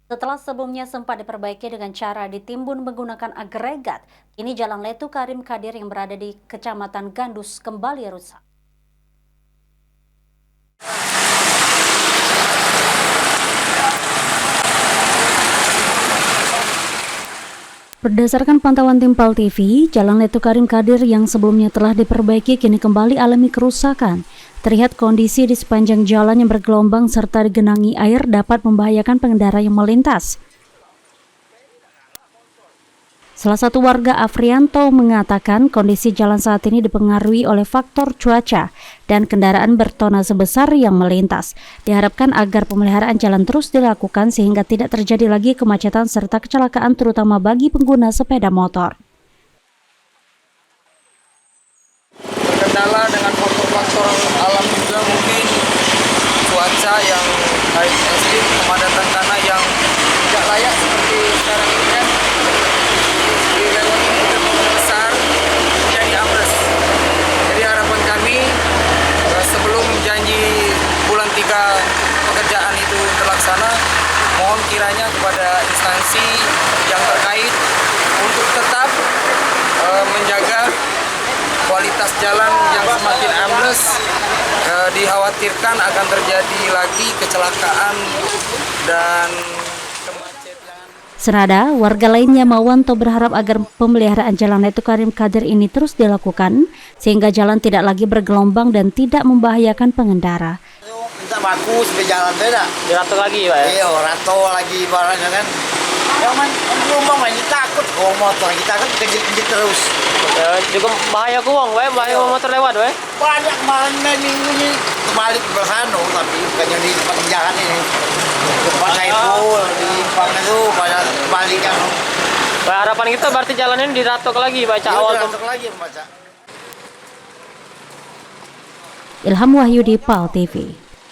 Setelah sebelumnya sempat diperbaiki dengan cara ditimbun menggunakan agregat, kini Jalan Letu Karim Kadir yang berada di Kecamatan Gandus kembali rusak. Berdasarkan pantauan tim PAL TV, Jalan Letu Karim Kadir yang sebelumnya telah diperbaiki kini kembali alami kerusakan. Terlihat kondisi di sepanjang jalan yang bergelombang serta digenangi air dapat membahayakan pengendara yang melintas. Salah satu warga Afrianto mengatakan kondisi jalan saat ini dipengaruhi oleh faktor cuaca dan kendaraan bertona besar yang melintas. Diharapkan agar pemeliharaan jalan terus dilakukan sehingga tidak terjadi lagi kemacetan serta kecelakaan terutama bagi pengguna sepeda motor. Terkendala dengan faktor-faktor alam juga, mungkin cuaca yang baik ekstrim, kepadatan tanah yang tidak layak seperti sekarang ini kan. Besar jadi ambles. Jadi harapan kami sebelum janji bulan 3 pekerjaan itu terlaksana, mohon kiranya kepada instansi yang terkait untuk tetap menjaga kualitas jalan yang semakin ambles. Dikhawatirkan akan terjadi lagi kecelakaan dan Senada, warga lainnya Mawanto berharap agar pemeliharaan Jalan Letu Karim Kadir ini terus dilakukan sehingga jalan tidak lagi bergelombang dan tidak membahayakan pengendara. Minta bagus, jalan beda. Dirato lagi, Pak ya? Iya, rato lagi barangnya kan. Ya man, gelombang aja takut kalau motor kita kan kejit-kejit terus. Ya, juga bahaya kuang, Pak, bahaya motor lewat, Pak. Banyak kemarin minggu ini kembali ke Belhano, tapi bukannya di tempat jalan ini. Tempat Saiful, di Impang itu banyak kembalikan. Pak, harapan kita berarti jalan ini diratok lagi, Pak, Iya, awal. diratok lagi, Pak. Ilham Wahyudi, PAL TV.